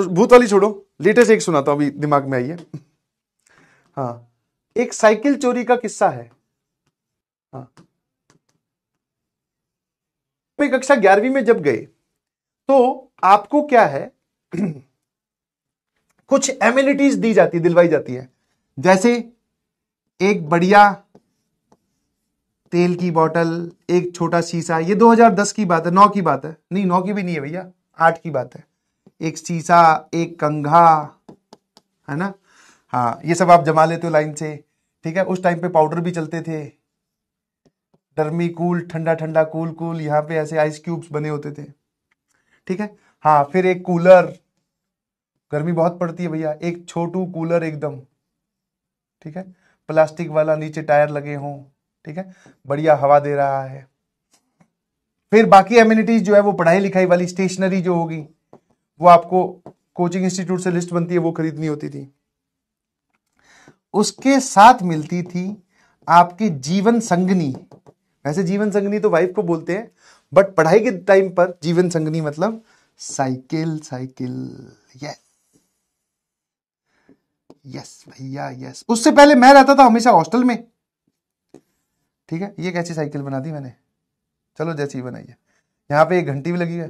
भूत वाली छोड़ो, लेटेस्ट एक सुनाता हूं, अभी दिमाग में आई है। हाँ, एक साइकिल चोरी का किस्सा है। हाँ, कक्षा 11वीं में जब गए तो आपको क्या है कुछ एमिनिटीज दी जाती, दिलवाई जाती है, जैसे एक बढ़िया तेल की बोतल, एक छोटा शीशा। ये 2010 की बात है, 9 की बात है, नहीं 9 की भी नहीं है भैया, 8 की बात है। एक शीशा, एक कंघा, है ना। हाँ, ये सब आप जमा लेते हो लाइन से, ठीक है। उस टाइम पे पाउडर भी चलते थे, डर्मी कूल, ठंडा ठंडा कूल कूल, यहाँ पे ऐसे आइस क्यूब्स बने होते थे, ठीक है। हाँ, फिर एक कूलर, गर्मी बहुत पड़ती है भैया, एक छोटू कूलर एकदम, ठीक है, प्लास्टिक वाला, नीचे टायर लगे हों, ठीक है, बढ़िया हवा दे रहा है। फिर बाकी एमिनिटीज जो है वो पढ़ाई लिखाई वाली स्टेशनरी जो होगी वो आपको कोचिंग इंस्टीट्यूट से लिस्ट बनती है, वो खरीदनी होती थी। उसके साथ मिलती थी आपकी जीवन संगनी। वैसे जीवन संगनी तो वाइफ को बोलते हैं, बट पढ़ाई के टाइम पर जीवन संगनी मतलब साइकिल। साइकिल, यस यस भैया यस। उससे पहले मैं रहता था हमेशा हॉस्टल में, ठीक है। ये कैसी साइकिल बना दी मैंने, चलो जैसी ही बनाई है, यहाँ पे एक घंटी भी लगी है।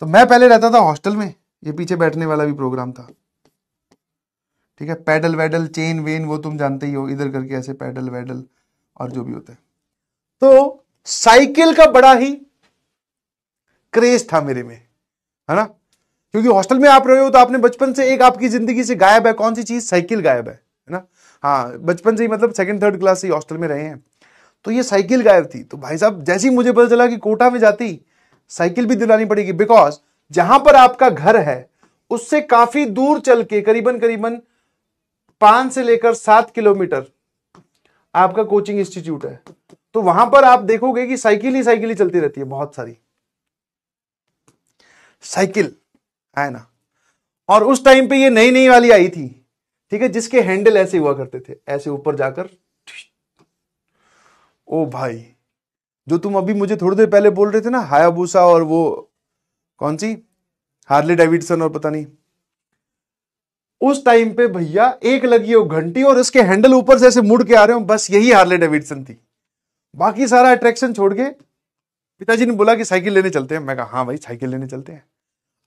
तो मैं पहले रहता था हॉस्टल में, ये पीछे बैठने वाला भी प्रोग्राम था, ठीक है। पैडल वैडल, चेन वेन, वो तुम जानते ही हो, इधर करके ऐसे पैडल वैडल और जो भी होता है। तो साइकिल का बड़ा ही क्रेज था मेरे में, है ना। क्योंकि हॉस्टल में आप रहे हो तो आपने बचपन से एक आपकी जिंदगी से गायब है, कौन सी चीज, साइकिल गायब है ना। हाँ, बचपन से ही मतलब 2nd 3rd क्लास से हॉस्टल में रहे हैं, तो ये साइकिल गायब थी। तो भाई साहब जैसे ही मुझे पता चला कि कोटा में जाती साइकिल भी दिलानी पड़ेगी, बिकॉज जहां पर आपका घर है उससे काफी दूर चल के करीबन करीबन 5 से लेकर 7 किलोमीटर आपका कोचिंग इंस्टीट्यूट है। तो वहां पर आप देखोगे कि साइकिल ही चलती रहती है, बहुत सारी साइकिल, है ना। और उस टाइम पे ये नई नई वाली आई थी, ठीक है, जिसके हैंडल ऐसे हुआ करते थे, ऐसे ऊपर जाकर। ओ भाई, जो तुम अभी मुझे थोड़ी देर पहले बोल रहे थे ना, हायाबुसा और वो कौन सी हार्ले डेविडसन और पता नहीं, उस टाइम पे भैया एक लगी हो घंटी और इसके हैंडल ऊपर से ऐसे मुड़ के आ रहे हो, बस यही हार्ले डेविडसन थी। बाकी सारा अट्रैक्शन छोड़ के पिताजी ने बोला कि साइकिल लेने चलते हैं। मैं कहा हाँ भाई साइकिल लेने चलते हैं।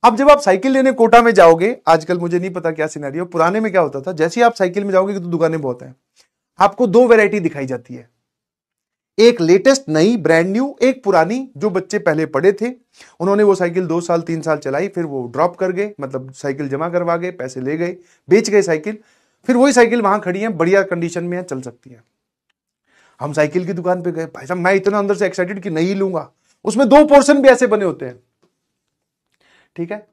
अब जब आप साइकिल लेने कोटा में जाओगे, आजकल मुझे नहीं पता क्या सिनेरियो, पुराने में क्या होता था, जैसे ही आप साइकिल में जाओगे तो दुकानें बहुत हैं, आपको 2 वैरायटी दिखाई जाती है, एक लेटेस्ट नई ब्रांड न्यू, एक पुरानी जो बच्चे पहले पढ़े थे, उन्होंने वो साइकिल 2 साल 3 साल चलाई, फिर वो ड्रॉप कर गए, मतलब साइकिल जमा करवा गए, पैसे ले गए, बेच गए साइकिल, फिर वही साइकिल वहां खड़ी है, बढ़िया कंडीशन में है, चल सकती है। हम साइकिल की दुकान पे गए, भाई साहब मैं इतना अंदर से एक्साइटेड कि नहीं लूंगा, उसमें 2 पोर्शन भी ऐसे बने होते हैं, ठीक है।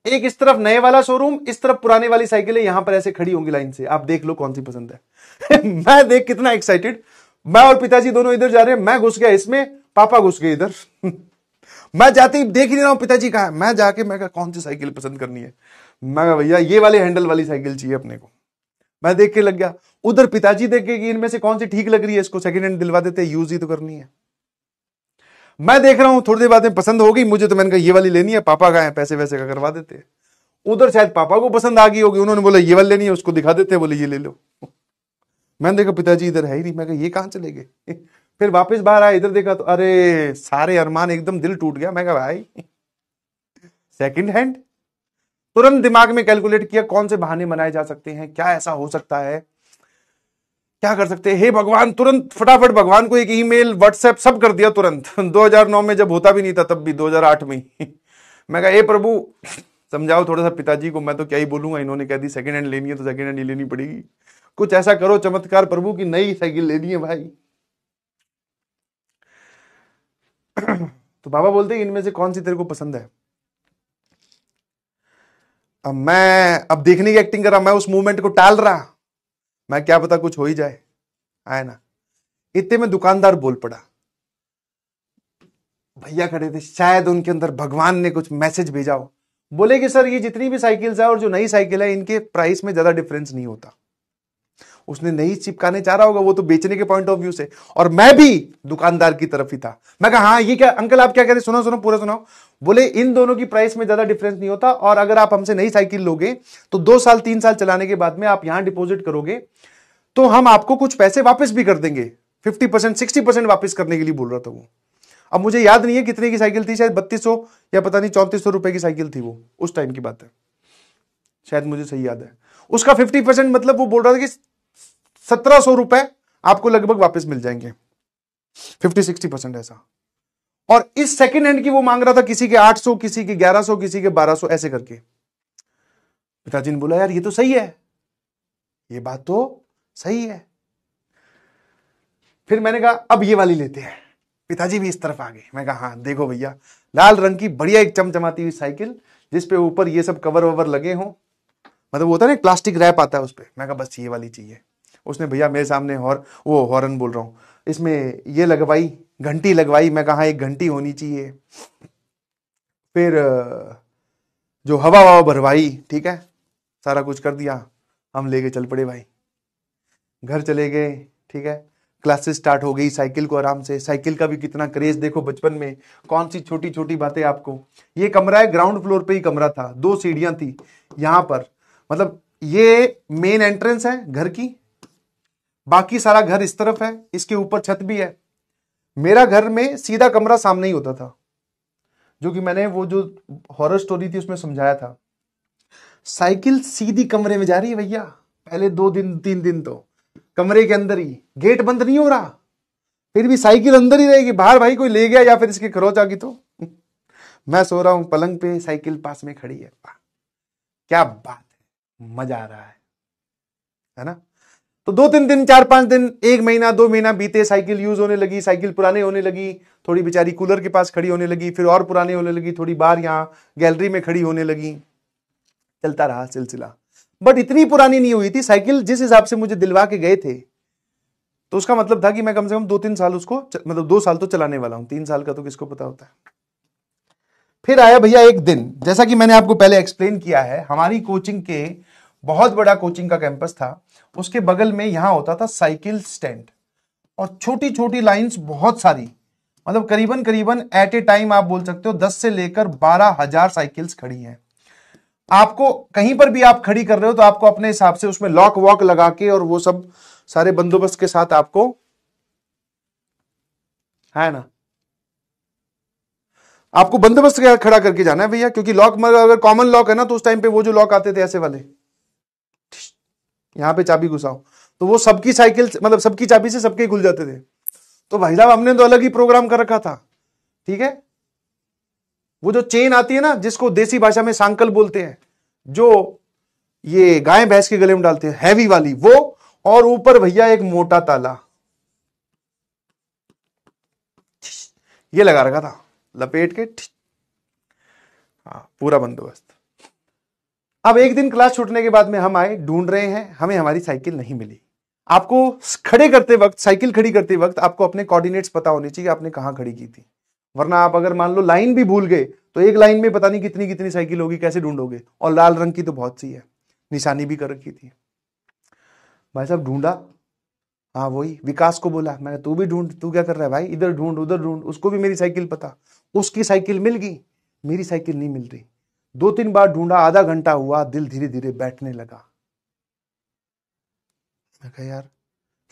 एक इस तरफ नए वाला शोरूम, इस तरफ पुराने वाली साइकिलें यहां पर ऐसे खड़ी होंगी लाइन से, आप देख लो कौन सी पसंद है। मैं देख कितना एक्साइटेड, मैं और पिताजी दोनों इधर जा रहे हैं, मैं घुस गया इसमें, पापा घुस गए इधर। मैं जाते ही देख ही नहीं रहा हूं पिताजी कहां है, मैं जाके मैं कहा कौन सी साइकिल पसंद करनी है, मैं कहा भैया ये वाले हैंडल वाली साइकिल चाहिए अपने को। मैं देख के लग गया, उधर पिताजी देख के कि इनमें से कौन सी ठीक लग रही है, इसको सेकंड हैंड दिलवा देते, यूज ही तो करनी है। मैं देख रहा हूं, थोड़ी देर बाद में पसंद हो गई मुझे, तो मैंने कहा ये वाली लेनी है, पापा कहां है, पैसे वैसे का करवा देते। उधर शायद पापा को पसंद आ गई होगी, उन्होंने बोला ये वाली लेनी है, उसको दिखा देते, बोले ये ले लो। मैंने देखा पिताजी इधर है ही नहीं, मैं कहा ये कहां चले गए। फिर वापस बाहर आया, इधर देखा तो अरे सारे अरमान, एकदम दिल टूट गया। मैं कहा भाई सेकंड हैंड, तुरंत दिमाग में कैलकुलेट किया कौन से बहाने बनाए जा सकते हैं, क्या ऐसा हो सकता है, क्या कर सकते हैं। हे भगवान, तुरंत फटाफट भगवान को एक ईमेल व्हाट्सएप सब कर दिया तुरंत। 2009 में जब होता भी नहीं था, तब भी 2008 में। मैं कहा हे प्रभु समझाओ थोड़ा सा पिताजी को, मैं तो क्या ही बोलूंगा, इन्होंने कह दी सेकंड हैंड लेनी है तो सेकंड हैंड ही लेनी पड़ेगी, कुछ ऐसा करो चमत्कार प्रभु की नई साइकिल लेनी है भाई। तो बाबा बोलते हैं इनमें से कौन सी तेरे को पसंद है। अब देखने की एक्टिंग कर रहा, मैं उस मूवमेंट को टाल रहा, मैं क्या पता कुछ हो ही जाए, है ना। इतने में दुकानदार बोल पड़ा, भैया खड़े थे, शायद उनके अंदर भगवान ने कुछ मैसेज भेजा हो। बोले कि सर ये जितनी भी साइकिल्स है और जो नई साइकिल है, इनके प्राइस में ज्यादा डिफरेंस नहीं होता, उसने नहीं चिपकाने चाह रहा होगा, वो तो बेचने के पॉइंट ऑफ व्यू से, और मैं भी दुकानदार की तरफ ही था। मैं कहा हाँ ये क्या अंकल आप क्या कह रहे, सुनो सुनो पूरा सुनाओ। बोले इन दोनों की प्राइस में ज्यादा डिफरेंस नहीं होता, और अगर आप हमसे नई साइकिल लोगे तो 2 साल 3 साल चलाने के बाद में आप यहां डिपॉजिट करोगे तो हम आपको कुछ पैसे वापस भी कर देंगे, 50% 60% वापस करने के लिए बोल रहा था वो। अब मुझे याद नहीं है कितने की साइकिल थी, शायद 3200 या पता नहीं 3400 रुपए की साइकिल थी वो, उस टाइम की बात है, शायद मुझे सही याद है। उसका 50% मतलब वो बोल रहा था कि 1700 रुपए आपको लगभग वापस मिल जाएंगे, 50-60% ऐसा। और इस सेकेंड हैंड की वो मांग रहा था किसी के 800, किसी के 1100, किसी के 1200 ऐसे करके। पिताजी ने बोला यार ये तो सही है, ये बात तो सही है। फिर मैंने कहा अब ये वाली लेते हैं। पिताजी भी इस तरफ आ गए। मैं कहा हाँ देखो भैया, लाल रंग की बढ़िया एक चमचमाती हुई साइकिल जिसपे ऊपर ये सब कवर ववर लगे हों, मतलब होता है ना प्लास्टिक रैप आता है उस पर। मैं कहा बस ये वाली चाहिए। उसने भैया मेरे सामने वो हॉर्न बोल रहा हूँ, इसमें ये लगवाई, घंटी लगवाई। मैं कहा एक घंटी होनी चाहिए। फिर जो हवा ववा भरवाई, ठीक है, सारा कुछ कर दिया। हम लेके चल पड़े भाई, घर चले गए, ठीक है। क्लासेस स्टार्ट हो गई, साइकिल को आराम से, साइकिल का भी कितना क्रेज देखो बचपन में, कौन सी छोटी छोटी बातें आपको। ये कमरा है, ग्राउंड फ्लोर पे ही कमरा था, 2 सीढ़ियां थी यहां पर, मतलब ये मेन एंट्रेंस है घर की, बाकी सारा घर इस तरफ है, इसके ऊपर छत भी है। मेरा घर में सीधा कमरा सामने ही होता था, जो कि मैंने वो जो हॉरर स्टोरी थी उसमें समझाया था। साइकिल सीधी कमरे में जा रही है भैया, पहले 2 दिन 3 दिन तो कमरे के अंदर ही, गेट बंद नहीं हो रहा, फिर भी साइकिल अंदर ही रहेगी, बाहर भाई कोई ले गया या फिर इसकी खरोच आ गई तो। मैं सो रहा हूं पलंग पे, साइकिल पास में खड़ी है, क्या बात है, मजा आ रहा है ना। तो 2-3 दिन, 4-5 दिन, 1 महीना 2 महीना बीते, साइकिल यूज होने लगी, साइकिल पुराने होने लगी, थोड़ी बेचारी कूलर के पास खड़ी होने लगी, फिर और पुराने होने लगी, थोड़ी बाहर यहां गैलरी में खड़ी होने लगी, चलता रहा सिलसिला। बट इतनी पुरानी नहीं हुई थी साइकिल, जिस हिसाब से मुझे दिलवा के गए थे, तो उसका मतलब था कि मैं कम से कम 2-3 साल उसको मतलब 2 साल तो चलाने वाला हूं, 3 साल का तो किसको पता होता है। फिर आया भैया एक दिन, जैसा कि मैंने आपको पहले एक्सप्लेन किया है, हमारी कोचिंग के बहुत बड़ा कोचिंग का कैंपस था, उसके बगल में यहां होता था साइकिल स्टैंड, और छोटी छोटी लाइंस बहुत सारी, मतलब करीबन करीबन एट ए टाइम आप बोल सकते हो 10 से लेकर 12,000 साइकिल्स खड़ी हैं। आपको कहीं पर भी आप खड़ी कर रहे हो तो आपको अपने हिसाब से उसमें लॉक वॉक लगा के और वो सब सारे बंदोबस्त के साथ आपको, है ना, आपको बंदोबस्त खड़ा करके जाना है भैया, क्योंकि लॉक अगर कॉमन लॉक है ना, तो उस टाइम पे वो जो लॉक आते थे ऐसे वाले, यहां पे चाबी घुसाओ तो वो सबकी साइकिल मतलब सबकी चाबी से सबके खुल जाते थे। तो भाई साहब हमने तो अलग ही प्रोग्राम कर रखा था, ठीक है। वो जो चेन आती है ना, जिसको देसी भाषा में सांकल बोलते हैं, जो ये गाय भैंस के गले में डालते हैं, हैवी वाली वो, और ऊपर भैया एक मोटा ताला, ये लगा रखा था लपेट के, हाँ पूरा बंदोबस्त। अब एक दिन क्लास छूटने के बाद में हम आए, ढूंढ रहे हैं, हमें हमारी साइकिल नहीं मिली। आपको खड़े करते वक्त, साइकिल खड़ी करते वक्त आपको अपने कोऑर्डिनेट्स पता होने चाहिए, आपने कहां खड़ी की थी, वरना आप अगर मान लो लाइन भी भूल गए तो एक लाइन में पता नहीं कितनी कितनी साइकिल होगी, कैसे ढूंढोगे। और लाल रंग की तो बहुत सी है, निशानी भी कर रखी थी। भाई साहब ढूंढा, हाँ वही विकास को बोला, मैं तू भी ढूंढ, तू क्या कर रहा है भाई, इधर ढूंढ उधर ढूंढ। उसको भी मेरी साइकिल पता, उसकी साइकिल मिल गई, मेरी साइकिल नहीं मिल रही। 2-3 बार ढूंढा, आधा घंटा हुआ, दिल धीरे धीरे बैठने लगा। मैं कहा यार,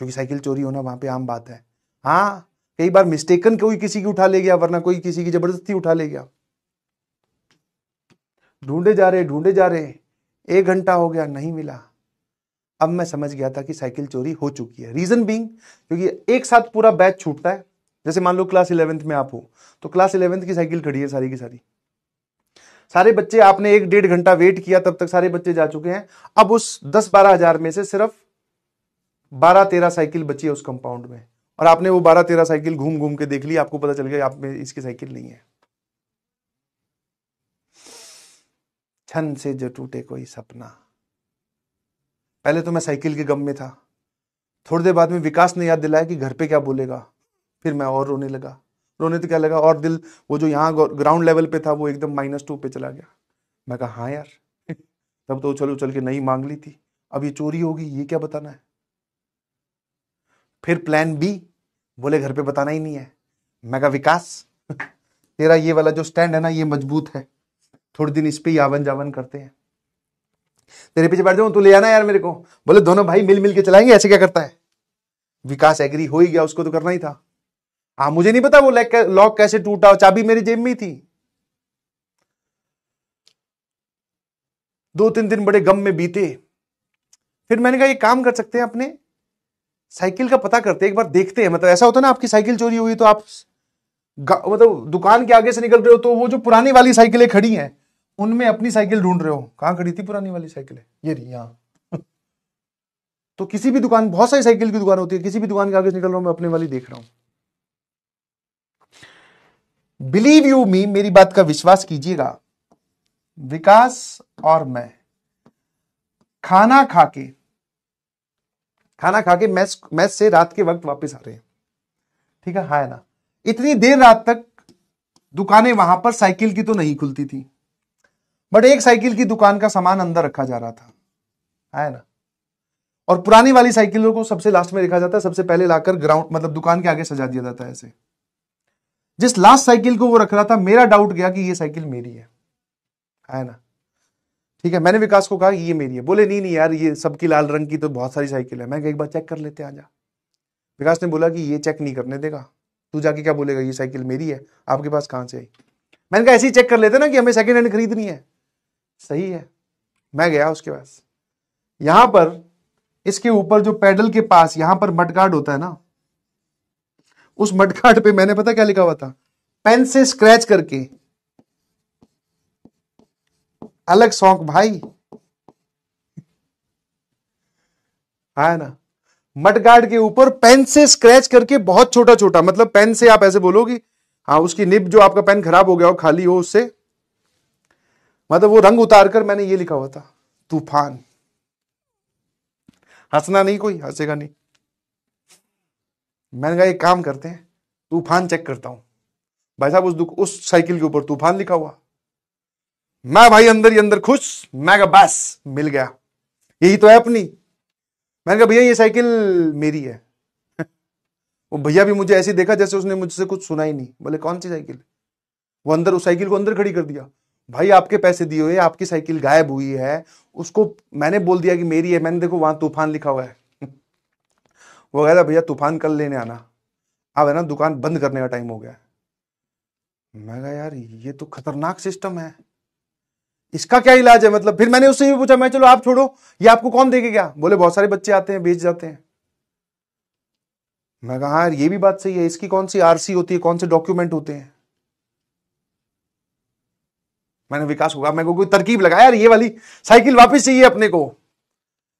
क्योंकि साइकिल चोरी होना वहां पे आम बात है, हाँ कई बार मिस्टेकन कोई किसी की उठा ले गया, वरना कोई किसी की जबरदस्ती उठा ले गया। ढूंढे जा रहे 1 घंटा हो गया, नहीं मिला। अब मैं समझ गया था कि साइकिल चोरी हो चुकी है। रीजन बीइंग, क्योंकि एक साथ पूरा बैच छूटता है। जैसे मान लो क्लास 11th में आप हो, तो क्लास 11th की साइकिल खड़ी है सारी की सारी, सारे बच्चे, आपने 1-1.5 घंटा वेट किया, तब तक सारे बच्चे जा चुके हैं। अब उस 10-12 हजार में से सिर्फ 12-13 साइकिल बची है उस कंपाउंड में, और आपने वो 12-13 साइकिल घूम घूम के देख ली, आपको पता चल गया आप में इसकी साइकिल नहीं है। छन से जो टूटे कोई सपना। पहले तो मैं साइकिल के गम में था, थोड़ी देर बाद में विकास ने याद दिलाया कि घर पे क्या बोलेगा, फिर मैं और रोने लगा। रोने तो क्या लगा, और दिल वो जो यहाँ ग्राउंड लेवल पे था वो एकदम -2 पे चला गया। मैं कहा हाँ यार, तब तो उछल उछल के नहीं मांग ली थी, अब ये चोरी होगी, ये क्या बताना है। फिर प्लान बी, बोले घर पे बताना ही नहीं है। मैं कहा विकास तेरा ये वाला जो स्टैंड है ना ये मजबूत है, थोड़े दिन इस पे ही आवन जावन करते हैं, तेरे पीछे बैठ जाऊं, तू ले आना यार मेरे को। बोले दोनों भाई मिल मिल के चलाएंगे, ऐसे क्या करता है। विकास एग्री हो ही गया, उसको तो करना ही था। हाँ मुझे नहीं पता वो लॉक कैसे टूटा, चाबी मेरी जेब में ही थी। 2-3 दिन बड़े गम में बीते। फिर मैंने कहा ये काम कर सकते हैं, अपने साइकिल का पता करते हैं, एक बार देखते हैं। मतलब ऐसा होता है ना, आपकी साइकिल चोरी हुई तो आप मतलब दुकान के आगे से निकल रहे हो तो वो जो पुरानी वाली साइकिलें खड़ी हैं उनमें अपनी साइकिल ढूंढ रहे हो, कहां खड़ी थी पुरानी वाली साइकिल, ये रही यहां। तो किसी भी दुकान, बहुत सारी साइकिल की दुकान होती है, किसी भी दुकान के आगे से निकल रहा हूं मैं अपने वाली देख रहा हूं। बिलीव यू मी, मेरी बात का विश्वास कीजिएगा, विकास और मैं खाना खा के मैस से रात के वक्त वापस आ रहे हैं, ठीक है, हाँ ना। इतनी देर रात तक दुकानें वहां पर साइकिल की तो नहीं खुलती थी, बट एक साइकिल की दुकान का सामान अंदर रखा जा रहा था, है ना। और पुरानी वाली साइकिलों को सबसे लास्ट में रखा जाता है, सबसे पहले लाकर ग्राउंड मतलब दुकान के आगे सजा दिया जाता है ऐसे। जिस लास्ट साइकिल को वो रख रहा था, मेरा डाउट गया कि ये साइकिल मेरी है ना। ठीक है, मैंने विकास को कहा ये मेरी है। बोले नहीं नहीं यार, ये सबकी लाल रंग की तो बहुत सारी साइकिल है। मैं एक बार चेक कर लेते हैं, आजा। विकास ने बोला कि ये चेक नहीं करने देगा, तू जाके क्या बोलेगा ये साइकिल मेरी है, आपके पास कहां से आई। मैंने कहा ऐसे ही चेक कर लेते ना कि हमें सेकेंड हैंड खरीदनी है। सही है, मैं गया उसके पास। यहां पर इसके ऊपर जो पैडल के पास यहां पर मडगार्ड होता है ना, उस मडगार्ड पे मैंने पता क्या लिखा हुआ था, पेन से स्क्रैच करके, अलग शौक भाई, है ना। मडगार्ड के ऊपर पेन से स्क्रैच करके बहुत छोटा छोटा, मतलब पेन से आप ऐसे बोलोगी, हाँ उसकी निब जो आपका पेन खराब हो गया हो खाली हो उससे, मतलब वो रंग उतार कर मैंने ये लिखा हुआ था, तूफान। हंसना नहीं, कोई हंसेगा नहीं। मैंने कहा एक काम करते हैं, तूफान चेक करता हूं। भाई साहब उस साइकिल के ऊपर तूफान लिखा हुआ। मैं भाई अंदर ही अंदर खुश, मैं कहा बस मिल गया, यही तो है अपनी। मैंने कहा भैया ये साइकिल मेरी है। वो भैया भी मुझे ऐसे देखा जैसे उसने मुझसे कुछ सुना ही नहीं। बोले कौन सी साइकिल। वो अंदर उस साइकिल को अंदर खड़ी कर दिया। भाई आपके पैसे दिए हुए, आपकी साइकिल गायब हुई है, उसको मैंने बोल दिया कि मेरी है। मैंने देखो वहां तूफान लिखा हुआ है। वो कहता भैया तूफान कल लेने आना, अब है ना दुकान बंद करने का टाइम हो गया। मैं कहा यार ये तो खतरनाक सिस्टम है, इसका क्या इलाज है। मतलब फिर मैंने उससे भी पूछा, मैं चलो आप छोड़ो, ये आपको कौन देके क्या। बोले बहुत सारे बच्चे आते हैं बेच जाते हैं। मैं कहा यार ये भी बात सही है, इसकी कौन सी आरसी होती है, कौन से डॉक्यूमेंट होते हैं। मैंने विकास को कहा, मैं को कोई तरकीब लगाया यार, ये वाली साइकिल वापस चाहिए अपने को,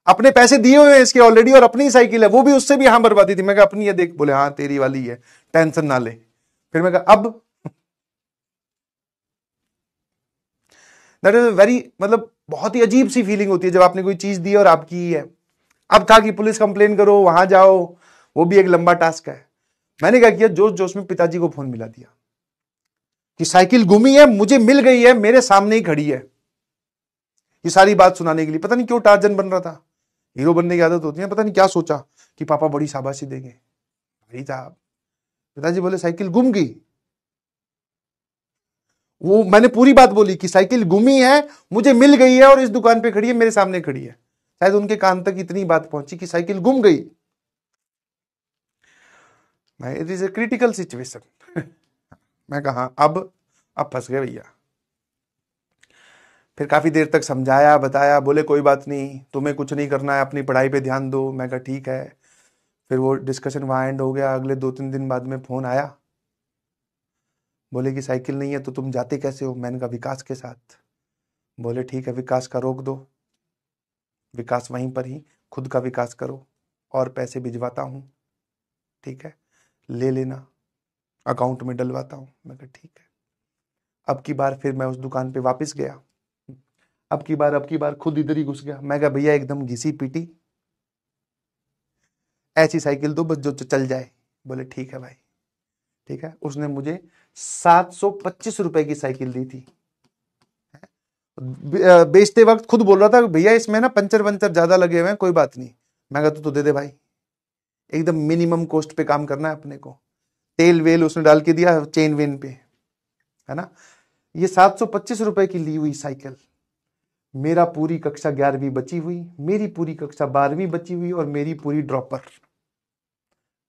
अपने पैसे दिए हुए हैं इसके ऑलरेडी, और अपनी साइकिल है, वो भी उससे भी हाँ बर्बादी थी। मैं कहा अपनी है देख। बोले हाँ तेरी वाली है, टेंशन ना ले। फिर मैं कहा अब दैट इज वेरी, मतलब बहुत ही अजीब सी फीलिंग होती है जब आपने कोई चीज दी और आपकी ही है। अब था कि पुलिस कंप्लेन करो, वहां जाओ, वो भी एक लंबा टास्क है। मैंने क्या किया, जोश जोश में पिताजी को फोन मिला दिया कि साइकिल गुमी है, मुझे मिल गई है, मेरे सामने ही खड़ी है। ये सारी बात सुनाने के लिए पता नहीं क्यों टार्जन बन रहा था, हीरो बनने की आदत होती है। पता नहीं क्या सोचा कि पापा बड़ी शाबाशी देंगे। भाई साहब, पिताजी बोले साइकिल गुम गई। वो मैंने पूरी बात बोली कि साइकिल गुमी है, मुझे मिल गई है और इस दुकान पे खड़ी है, मेरे सामने खड़ी है। शायद उनके कान तक इतनी बात पहुंची कि साइकिल गुम गई। It is a critical situation. मैं कहा अब फंस गए भैया। फिर काफी देर तक समझाया बताया, बोले कोई बात नहीं, तुम्हें कुछ नहीं करना है, अपनी पढ़ाई पे ध्यान दो। मैं कहा ठीक है। फिर वो डिस्कशन वहां एंड हो गया। अगले 2-3 दिन बाद में फोन आया, बोले कि साइकिल नहीं है तो तुम जाते कैसे हो। मैंने कहा विकास के साथ। बोले ठीक है, विकास का रोक दो, विकास वहीं पर ही खुद का विकास करो, और पैसे भिजवाता हूं, ठीक है, ले लेना, अकाउंट में डलवाता हूं। मैं कहा ठीक है। अब की बार फिर मैं उस दुकान पे वापस गया। अब की बार खुद इधर ही घुस गया। मैं कहा भैया एकदम घिसी पीटी ऐसी साइकिल दो बस जो चल जाए। बोले ठीक है भाई, ठीक है। उसने मुझे 725 रुपए की साइकिल दी थी। बेचते वक्त खुद बोल रहा था भैया इसमें ना पंचर वंचर ज्यादा लगे हुए हैं, कोई बात नहीं। मैं कहा तू तो दे दे भाई, एकदम मिनिमम कॉस्ट पे काम करना है अपने को, तेल वेल उसने डाल के दिया चेन वेन पे, है ना। ये 725 रुपए की ली हुई साइकिल, मेरा पूरी कक्षा 11वीं बची हुई, मेरी पूरी कक्षा 12वीं बची हुई, और मेरी पूरी ड्रॉपर,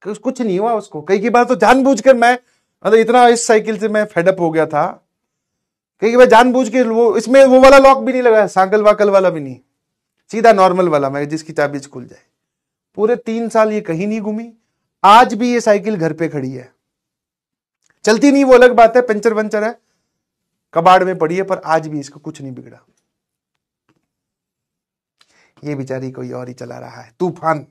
कुछ नहीं हुआ उसको। कई बार तो जानबूझकर मैं, मतलब इतना इस साइकिल से मैं फेडअप हो गया था, कई बार जानबूझ के वो, इसमें वो वाला लॉक भी नहीं लगाया, सांकल वाकल वाला भी नहीं, सीधा नॉर्मल वाला, मैं जिसकी चाबी खुल जाए। पूरे 3 साल ये कहीं नहीं घूमी। आज भी ये साइकिल घर पे खड़ी है, चलती नहीं वो अलग बात है, पंचर वंचर है, कबाड़ में पड़ी है, पर आज भी इसको कुछ नहीं बिगड़ा। ये बेचारी कोई और ही चला रहा है। तूफान,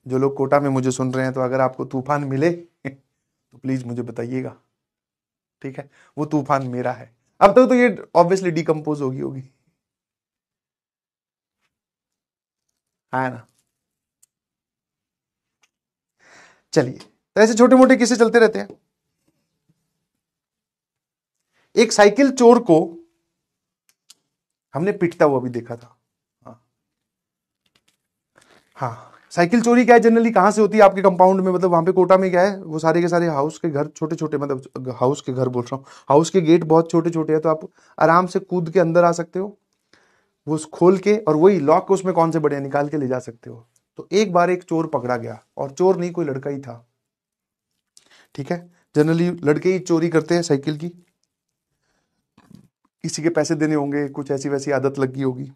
जो लोग कोटा में मुझे सुन रहे हैं, तो अगर आपको तूफान मिले तो प्लीज मुझे बताइएगा, ठीक है। वो तूफान मेरा है। अब तक तो ये ऑब्वियसली डिकम्पोज होगी, है ना। चलिए, तो ऐसे छोटे मोटे किस्से चलते रहते हैं। एक साइकिल चोर को हमने पिटता हुआ भी देखा था। हाँ, साइकिल चोरी क्या है, जनरली कहां से होती है, आपके कंपाउंड में, मतलब वहां पे कोटा में क्या है, वो सारे के सारे हाउस के घर छोटे छोटे, मतलब हाउस के घर बोल रहा हूँ, हाउस के गेट बहुत छोटे छोटे हैं, तो आप आराम से कूद के अंदर आ सकते हो, वो खोल के, और वही लॉक उसमें कौन से बड़े निकाल के ले जा सकते हो। तो एक बार एक चोर पकड़ा गया, और चोर नहीं, कोई लड़का ही था, ठीक है। जनरली लड़के ही चोरी करते हैं साइकिल की, किसी के पैसे देने होंगे, कुछ ऐसी वैसी आदत लगी होगी।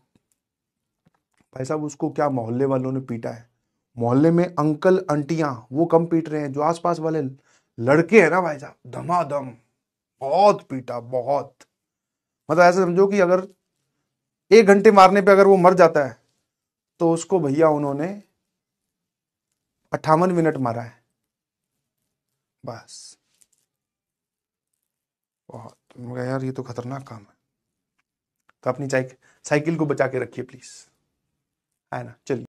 भाई साहब, उसको क्या मोहल्ले वालों ने पीटा है। मोहल्ले में अंकल आंटियां वो कम पीट रहे हैं, जो आसपास वाले लड़के हैं ना भाई साहब, धमाधम बहुत पीटा, बहुत। मतलब ऐसे समझो कि अगर 1 घंटे मारने पे अगर वो मर जाता है, तो उसको भैया उन्होंने 58 मिनट मारा है बस। बहुत, मगर यार ये तो खतरनाक काम है। तो अपनी साइकिल को बचा के रखिए प्लीज, है ना। चलिए।